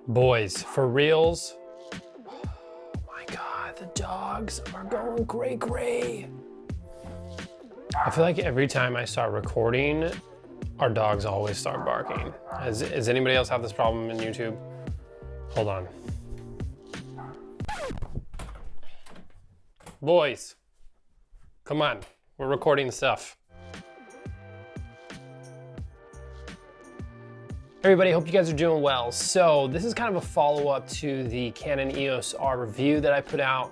Boys, for reals. Oh my God, the dogs are going gray. I feel like every time I start recording, our dogs always start barking. Does anybody else have this problem in YouTube? Hold on. Boys, come on, we're recording stuff. Everybody, hope you guys are doing well. So this is kind of a follow-up to the Canon EOS R review that I put out.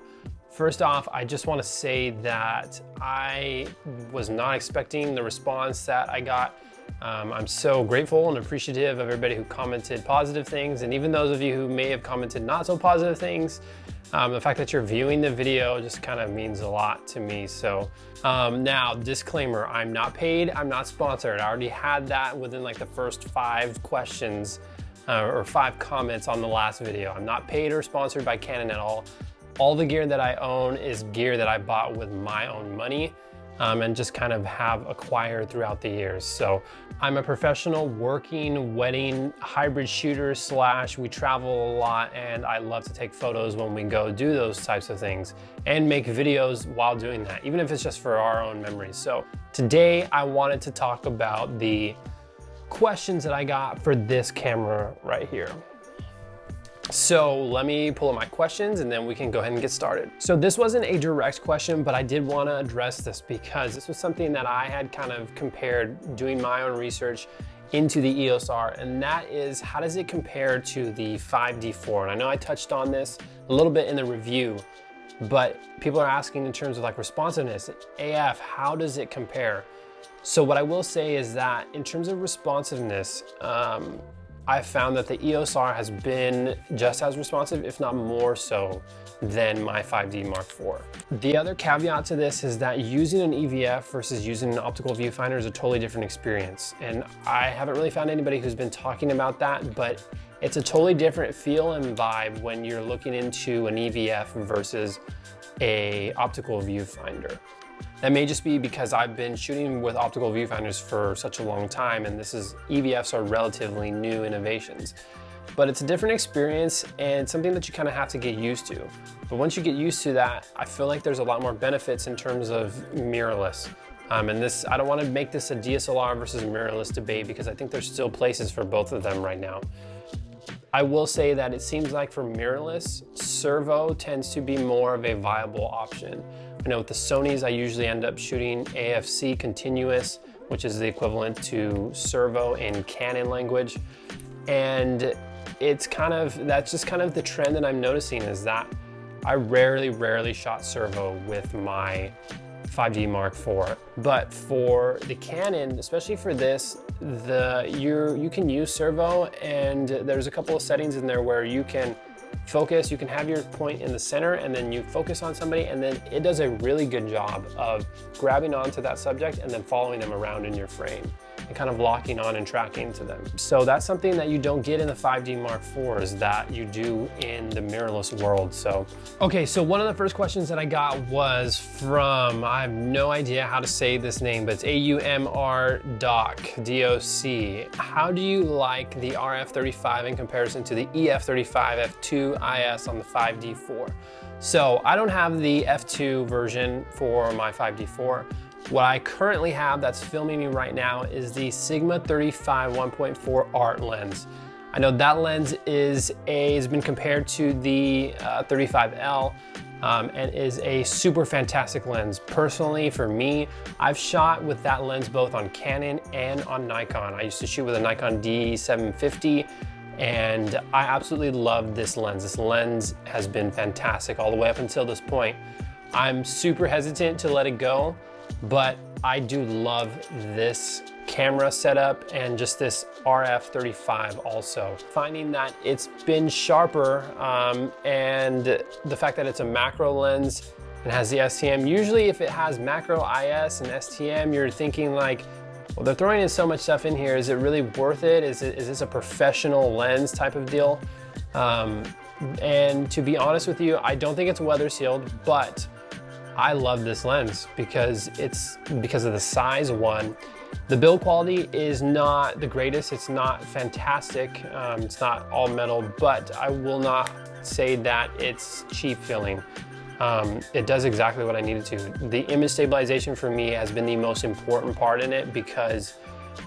First off, I just want to say that I was not expecting the response that I got. I'm so grateful and appreciative of everybody who commented positive things, and even those of you who may have commented not so positive things. The fact that you're viewing the video just kind of means a lot to me. So now, disclaimer, I'm not paid, I'm not sponsored. I already had that within like the first 5 questions or 5 comments on the last video. I'm not paid or sponsored by Canon at all. All the gear that I own is gear that I bought with my own money and just kind of have acquired throughout the years. So I'm a professional working wedding hybrid shooter / we travel a lot, and I love to take photos when we go do those types of things and make videos while doing that, even if it's just for our own memories. So today I wanted to talk about the questions that I got for this camera right here. So let me pull up my questions and then we can go ahead and get started. So this wasn't a direct question, but I did want to address this because this was something that I had kind of compared doing my own research into the EOS R, and that is, how does it compare to the 5D4? And I know I touched on this a little bit in the review, but people are asking in terms of like responsiveness, AF, how does it compare? So what I will say is that in terms of responsiveness, I found that the EOS R has been just as responsive, if not more so, than my 5D Mark IV. The other caveat to this is that using an EVF versus using an optical viewfinder is a totally different experience. And I haven't really found anybody who's been talking about that, but it's a totally different feel and vibe when you're looking into an EVF versus a optical viewfinder. That may just be because I've been shooting with optical viewfinders for such a long time, and EVFs are relatively new innovations. But it's a different experience and something that you kind of have to get used to. But once you get used to that, I feel like there's a lot more benefits in terms of mirrorless. And I don't want to make this a DSLR versus mirrorless debate because I think there's still places for both of them right now. I will say that it seems like for mirrorless, servo tends to be more of a viable option. I know with the Sonys, I usually end up shooting AFC continuous, which is the equivalent to servo in Canon language. And that's just kind of the trend that I'm noticing, is that I rarely shot servo with my 5D Mark IV. But for the Canon, especially for this, you can use servo, and there's a couple of settings in there where you can focus, you can have your point in the center and then you focus on somebody, and then it does a really good job of grabbing onto that subject and then following them around in your frame and kind of locking on and tracking to them. So that's something that you don't get in the 5D Mark IVs that you do in the mirrorless world. So, okay, so one of the first questions that I got was from, I have no idea how to say this name, but it's AUMR Doc, DOC. How do you like the RF35 in comparison to the EF35 F2 IS on the 5D4? So I don't have the F2 version for my 5D4. What I currently have that's filming me right now is the Sigma 35 1.4 art lens. I know that lens has been compared to the 35L and is a super fantastic lens. Personally, for me, I've shot with that lens both on Canon and on Nikon. I used to shoot with a Nikon D750, and I absolutely love this lens. This lens has been fantastic all the way up until this point. I'm super hesitant to let it go, but I do love this camera setup and just this RF35 also. Finding that it's been sharper and the fact that it's a macro lens and has the STM. Usually if it has macro IS and STM, you're thinking like, well, they're throwing in so much stuff in here. Is it really worth it? Is this a professional lens type of deal? And to be honest with you, I don't think it's weather sealed, but I love this lens because of the size, one, The build quality is not the greatest. It's not fantastic. It's not all metal, but I will not say that it's cheap feeling. It does exactly what I needed to. The image stabilization for me has been the most important part in it because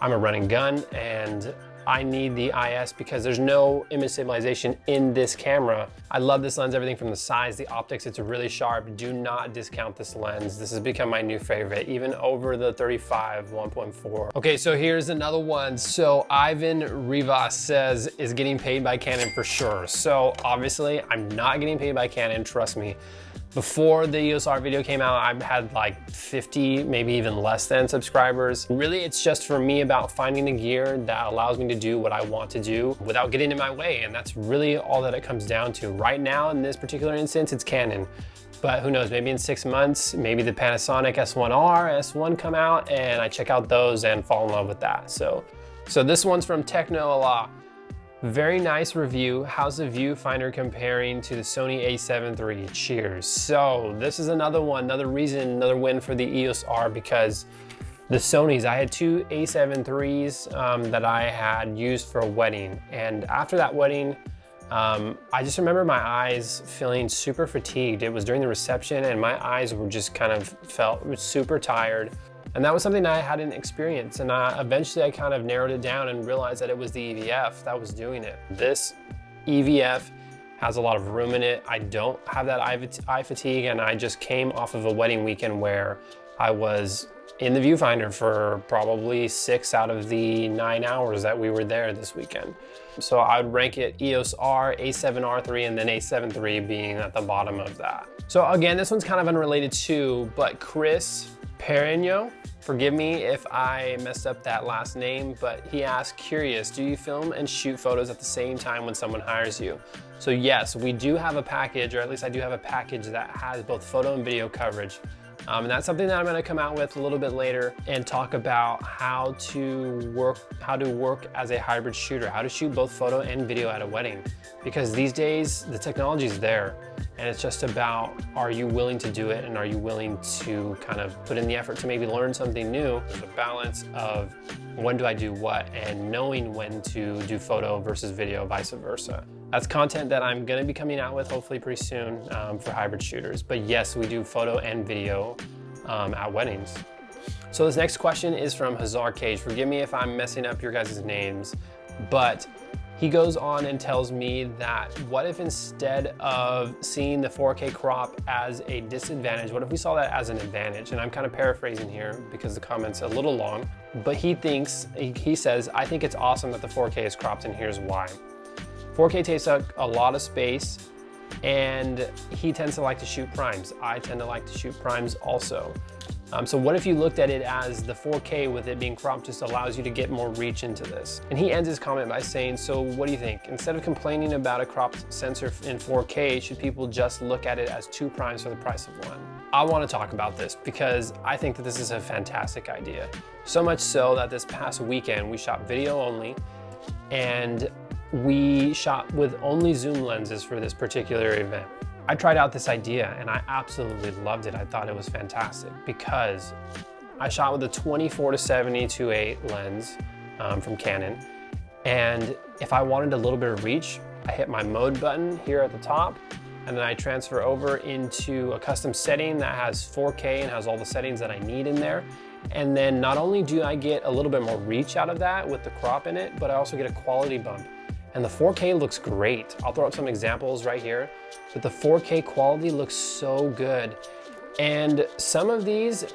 I'm a run and gun and I need the IS because there's no image stabilization in this camera. I love this lens, everything from the size, the optics, it's really sharp. Do not discount this lens. This has become my new favorite, even over the 35 1.4. Okay, so here's another one. So Ivan Rivas says, is getting paid by Canon for sure. So obviously I'm not getting paid by Canon, trust me. Before the EOS R video came out, I had like 50, maybe even less than subscribers. Really, it's just for me about finding the gear that allows me to do what I want to do without getting in my way. And that's really all that it comes down to. Right now, in this particular instance, it's Canon. But who knows, maybe in 6 months, maybe the Panasonic S1R, S1 come out and I check out those and fall in love with that. So this one's from Techno Allah. Very nice review. How's the viewfinder comparing to the Sony a7 III? Cheers. So this is another one, another reason, another win for the EOS R because the Sonys, I had 2 a7 IIIs that I had used for a wedding. And after that wedding, I just remember my eyes feeling super fatigued. It was during the reception and my eyes were just kind of felt super tired. And that was something that I hadn't experienced. And eventually I kind of narrowed it down and realized that it was the EVF that was doing it. This EVF has a lot of room in it. I don't have that eye fatigue, and I just came off of a wedding weekend where I was in the viewfinder for probably 6 out of the 9 hours that we were there this weekend. So I would rank it EOS R, A7R III, and then A7 III being at the bottom of that. So again, this one's kind of unrelated too, but Chris Perigno, forgive me if I messed up that last name, but he asked, curious, do you film and shoot photos at the same time when someone hires you? So yes, we do have a package, or at least I do have a package that has both photo and video coverage. And that's something that I'm gonna come out with a little bit later and talk about how to work as a hybrid shooter, how to shoot both photo and video at a wedding. Because these days, the technology is there. And it's just about, are you willing to do it, and are you willing to kind of put in the effort to maybe learn something new? There's a balance of when do I do what, and knowing when to do photo versus video, vice versa. That's content that I'm gonna be coming out with hopefully pretty soon for hybrid shooters. But yes, we do photo and video at weddings. So this next question is from Hazar Cage. Forgive me if I'm messing up your guys' names, but he goes on and tells me that what if instead of seeing the 4K crop as a disadvantage, what if we saw that as an advantage? And I'm kind of paraphrasing here because the comment's a little long, but he says, I think it's awesome that the 4K is cropped, and here's why. 4K takes up a lot of space, and he tends to like to shoot primes. I tend to like to shoot primes also. So what if you looked at it as the 4K with it being cropped just allows you to get more reach into this? And he ends his comment by saying, so what do you think? Instead of complaining about a cropped sensor in 4K, should people just look at it as 2 primes for the price of 1? I want to talk about this because I think that this is a fantastic idea. So much so that this past weekend we shot video only, and we shot with only zoom lenses for this particular event. I tried out this idea and I absolutely loved it. I thought it was fantastic because I shot with a 24-70 2.8 lens from Canon. And if I wanted a little bit of reach, I hit my mode button here at the top, and then I transfer over into a custom setting that has 4K and has all the settings that I need in there. And then not only do I get a little bit more reach out of that with the crop in it, but I also get a quality bump. And the 4K looks great. I'll throw up some examples right here, but the 4K quality looks so good. And some of these,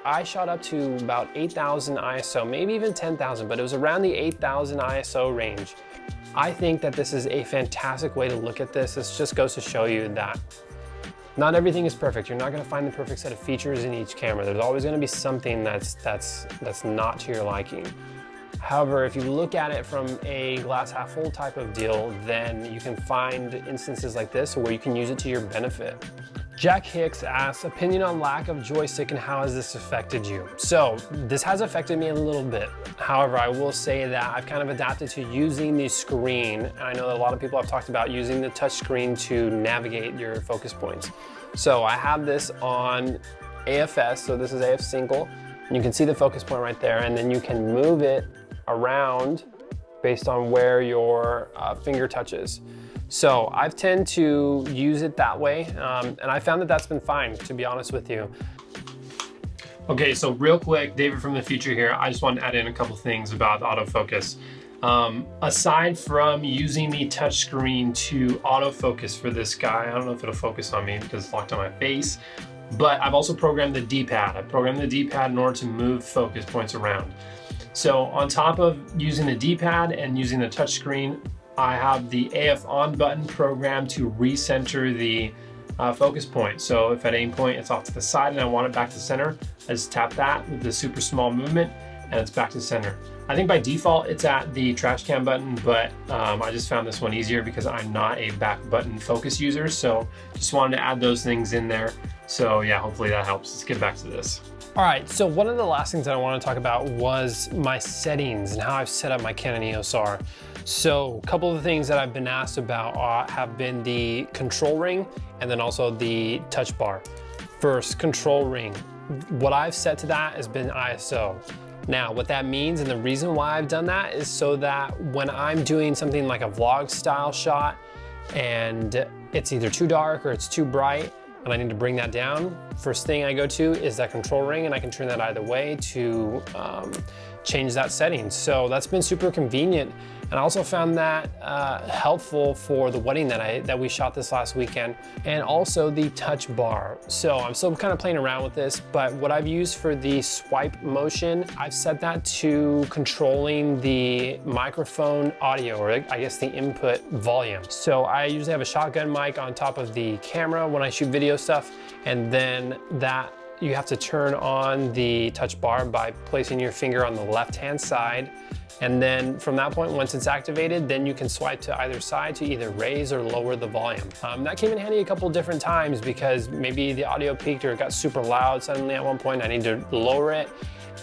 I shot up to about 8,000 ISO, maybe even 10,000, but it was around the 8,000 ISO range. I think that this is a fantastic way to look at this. This just goes to show you that not everything is perfect. You're not gonna find the perfect set of features in each camera. There's always gonna be something that's not to your liking. However, if you look at it from a glass half full type of deal, then you can find instances like this where you can use it to your benefit. Jack Hicks asks, opinion on lack of joystick and how has this affected you? So this has affected me a little bit. However, I will say that I've kind of adapted to using the screen. And I know that a lot of people have talked about using the touch screen to navigate your focus points. So I have this on AFS, so this is AF single. And you can see the focus point right there, and then you can move it around based on where your finger touches. So I tend to use it that way, and I found that that's been fine, to be honest with you. Okay, so real quick, David from the future here, I just want to add in a couple things about the autofocus. Aside from using the touchscreen to autofocus for this guy, I don't know if it'll focus on me because it's locked on my face, but I've also programmed the D-pad. I programmed the D-pad in order to move focus points around. So on top of using the D-pad and using the touchscreen, I have the AF on button programmed to recenter the focus point. So if at any point it's off to the side and I want it back to center, I just tap that with the super small movement and it's back to center. I think by default it's at the trash can button, but I just found this one easier because I'm not a back button focus user. So just wanted to add those things in there. So yeah, hopefully that helps. Let's get back to this. All right, so one of the last things that I want to talk about was my settings and how I've set up my Canon EOS R. So a couple of the things that I've been asked about have been the control ring and then also the touch bar. First, control ring. What I've set to that has been ISO. Now, what that means and the reason why I've done that is so that when I'm doing something like a vlog style shot and it's either too dark or it's too bright, and I need to bring that down, first thing I go to is that control ring, and I can turn that either way to change that setting. So that's been super convenient. And I also found that helpful for the wedding that we shot this last weekend, and also the touch bar. So I'm still kind of playing around with this, but what I've used for the swipe motion, I've set that to controlling the microphone audio, or I guess the input volume. So I usually have a shotgun mic on top of the camera when I shoot video stuff, and then that you have to turn on the touch bar by placing your finger on the left-hand side. And then from that point, once it's activated, then you can swipe to either side to either raise or lower the volume. That came in handy a couple different times because maybe the audio peaked or it got super loud suddenly at one point. I need to lower it.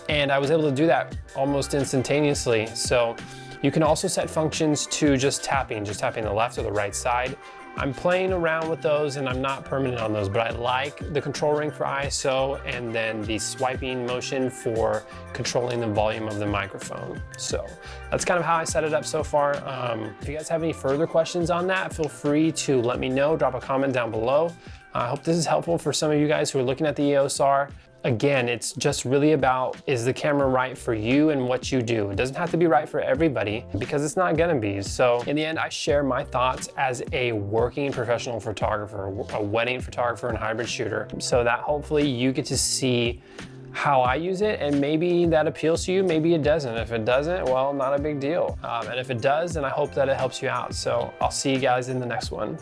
And I was able to do that almost instantaneously. So you can also set functions to just tapping the left or the right side. I'm playing around with those and I'm not permanent on those, but I like the control ring for ISO and then the swiping motion for controlling the volume of the microphone. So that's kind of how I set it up so far. If you guys have any further questions on that, feel free to let me know, drop a comment down below. I hope this is helpful for some of you guys who are looking at the EOS R. Again, it's just really about, is the camera right for you and what you do? It doesn't have to be right for everybody because it's not gonna be. So in the end, I share my thoughts as a working professional photographer, a wedding photographer and hybrid shooter, so that hopefully you get to see how I use it, and maybe that appeals to you, maybe it doesn't. If it doesn't, well, not a big deal. And if it does, then I hope that it helps you out. So I'll see you guys in the next one.